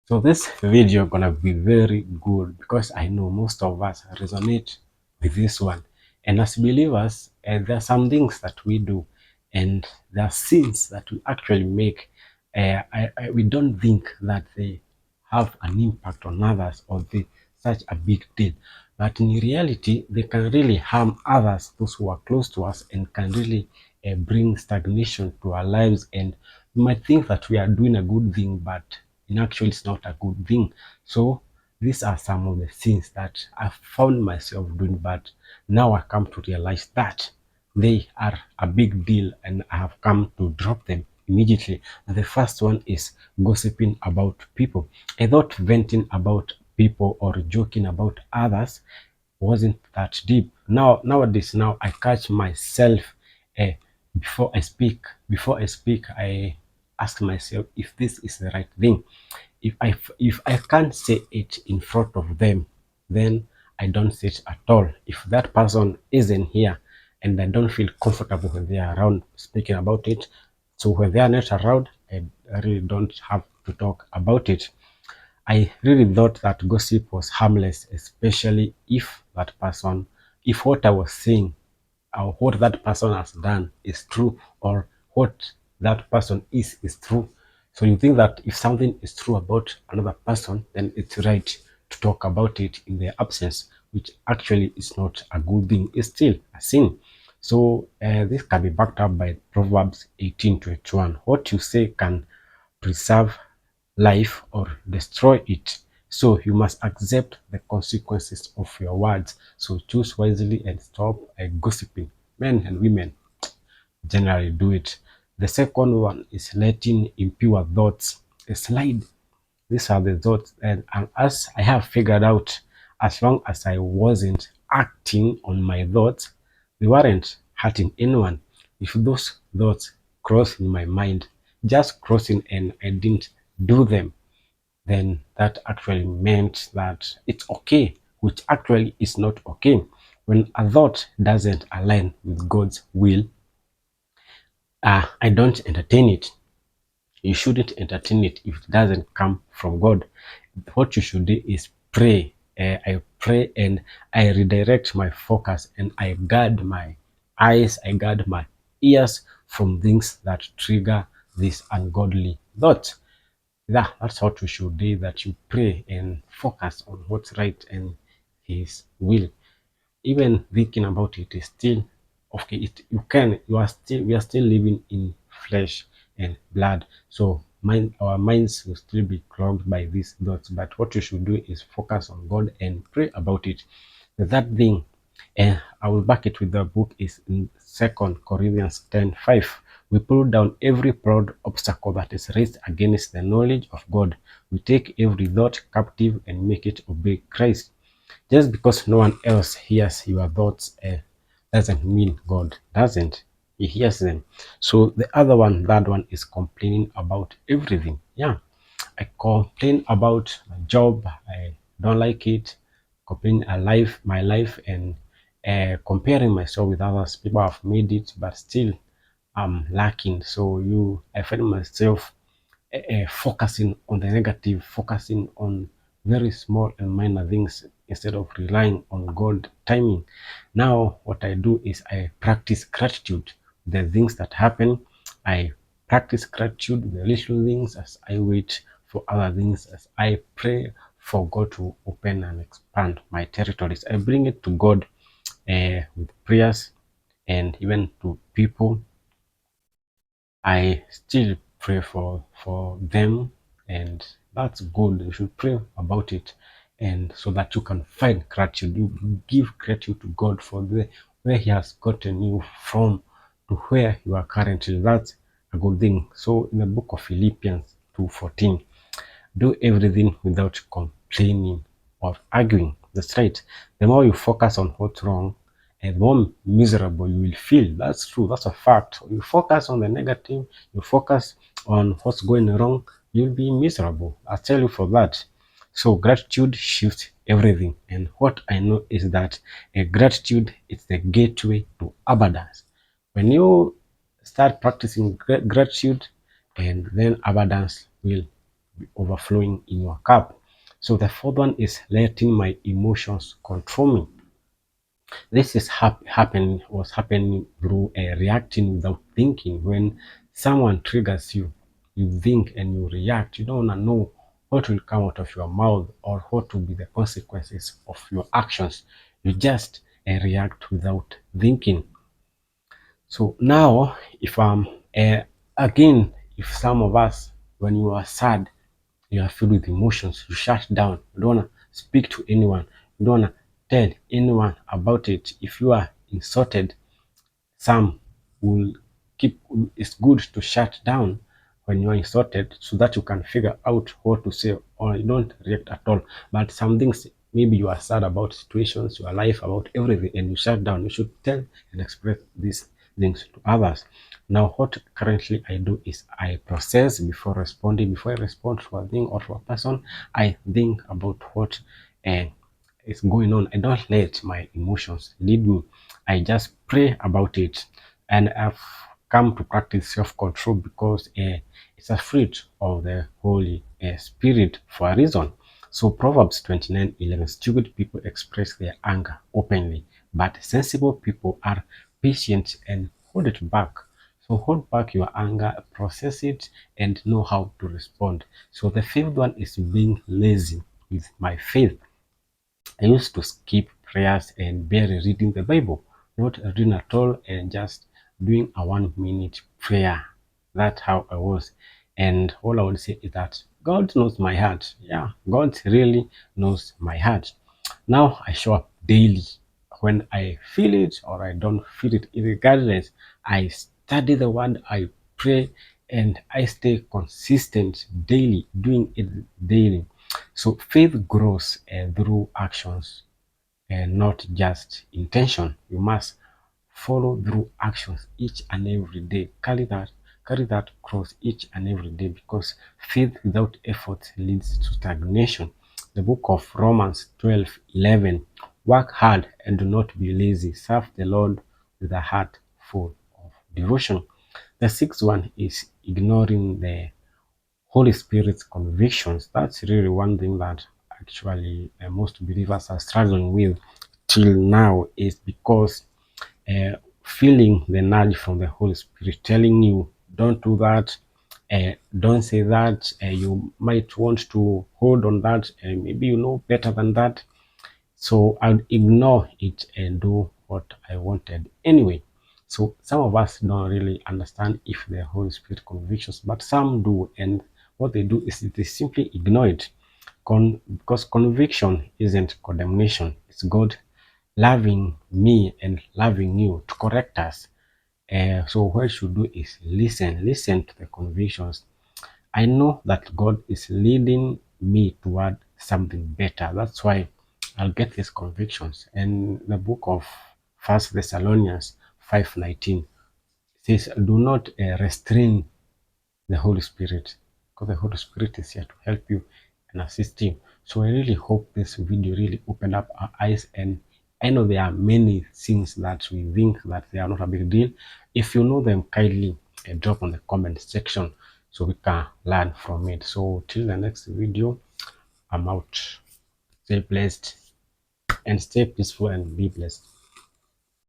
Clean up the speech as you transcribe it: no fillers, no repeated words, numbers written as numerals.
So this video gonna be very good because I know most of us resonate with this one. And as believers, there are some things that we do, and there are sins that we actually make. We don't think that they have an impact on others or they such a big deal, but in reality, they can really harm others, those who are close to us, and can really bring stagnation to our lives. And we might think that we are doing a good thing, but in actually it's not a good thing. So these are some of the things that I found myself doing, but now I come to realize that they are a big deal and I have come to drop them immediately. And the first one is gossiping about people. I thought venting about people or joking about others wasn't that deep. Nowadays, I catch myself uh, before I speak. Before I speak, I ask myself if this is the right thing. If I can't say it in front of them, then I don't say it at all. If that person isn't here and I don't feel comfortable when they are around speaking about it, so when they are not around, I really don't have to talk about it. I really thought that gossip was harmless, especially if what I was saying or what that person has done is true, or what that person is true. So you think that if something is true about another person, then it's right to talk about it in their absence, which actually is not a good thing. It's still a sin. So this can be backed up by Proverbs 18:21. What you say can preserve life or destroy it. So you must accept the consequences of your words. So choose wisely and stop gossiping. Men and women generally do it. The second one is letting impure thoughts slide. These are the thoughts, and as I have figured out, as long as I wasn't acting on my thoughts, they weren't hurting anyone. If those thoughts cross in my mind, just crossing, and I didn't do them, then that actually meant that it's okay, which actually is not okay. When a thought doesn't align with God's will, I don't entertain it. You shouldn't entertain it if it doesn't come from God. What you should do is pray. I pray and I redirect my focus and I guard my eyes, I guard my ears from things that trigger this ungodly thought. Yeah, that's what we should do, that you pray and focus on what's right and His will. Even thinking about it is still okay. We are still living in flesh and blood. So our minds will still be clogged by these thoughts. But what you should do is focus on God and pray about it. That thing, and I will back it with the book, is in 2 Corinthians 10:5. We pull down every proud obstacle that is raised against the knowledge of God. We take every thought captive and make it obey Christ. Just because no one else hears your thoughts doesn't mean God doesn't. He hears them. So the other one, that one, is complaining about everything. Yeah, I complain about my job. I don't like it. Complain my life, and comparing myself with others. People have made it, but still I'm lacking. So I find myself focusing on the negative, focusing on very small and minor things instead of relying on God timing. Now, what I do is I practice gratitude. The things that happen, I practice gratitude, the little things, as I wait for other things, as I pray for God to open and expand my territories. I bring it to God with prayers, and even to people I still pray for them, and that's good. You should pray about it, and so that you can find gratitude. You give gratitude to God for where He has gotten you from to where you are currently. That's a good thing. So in the book of Philippians 2:14, do everything without complaining or arguing. That's right. The more you focus on what's wrong, and the more miserable you will feel. That's true. That's a fact. You focus on the negative, you focus on what's going wrong, you'll be miserable. I tell you for that. So gratitude shifts everything. And what I know is that gratitude is the gateway to abundance. When you start practicing gratitude, and then abundance will be overflowing in your cup. So the fourth one is letting my emotions control me. This is was happening through reacting without thinking. When someone triggers you, you think and you react. You don't want to know what will come out of your mouth or what will be the consequences of your actions. You just react without thinking. So now, if again, if some of us, when you are sad, you are filled with emotions, you shut down. You don't want to speak to anyone. You don't want to tell anyone about it. If you are insulted, some will keep. It's good to shut down when you are insulted so that you can figure out what to say or you don't react at all. But some things, maybe you are sad about situations, your life, about everything, and you shut down. You should tell and express these things to others. Now, what currently I do is I process before responding. Before I respond to a thing or to a person, I think about what uh, is going on. I don't let my emotions lead me. I just pray about it. And I've come to practice self-control because it's a fruit of the Holy Spirit for a reason. So Proverbs 29:11, stupid people express their anger openly, but sensible people are patient and hold it back. So hold back your anger, process it, and know how to respond. So the fifth one is being lazy with my faith. I used to skip prayers and barely reading the Bible, not reading at all, and just doing a 1 minute prayer. That's how I was. And all I would say is that God knows my heart. Yeah, God really knows my heart. Now I show up daily. When I feel it or I don't feel it, regardless, I study the word, I pray, and I stay consistent daily, doing it daily. So faith grows through actions and not just intention. You must follow through actions each and every day. Carry that cross each and every day because faith without effort leads to stagnation. The book of Romans 12:11. Work hard and do not be lazy. Serve the Lord with a heart full of devotion. The sixth one is ignoring the Holy Spirit's convictions. That's really one thing that actually most believers are struggling with till now is because uh, feeling the nudge from the Holy Spirit telling you, don't do that, don't say that, you might want to hold on that, maybe you know better than that. So I'll ignore it and do what I wanted anyway. So some of us don't really understand if the Holy Spirit convictions, but some do. And what they do is they simply ignore it. Because conviction isn't condemnation. It's God loving me and loving you to correct us. So what you should do is listen to the convictions. I know that God is leading me toward something better. That's why I'll get these convictions. And the book of First Thessalonians 5:19 says, "Do not restrain the Holy Spirit, because the Holy Spirit is here to help you and assist you." So I really hope this video really opened up our eyes, and I know there are many things that we think that they are not a big deal. If you know them, kindly drop on the comment section so we can learn from it. So till the next video, I'm out. Stay blessed and stay peaceful and be blessed.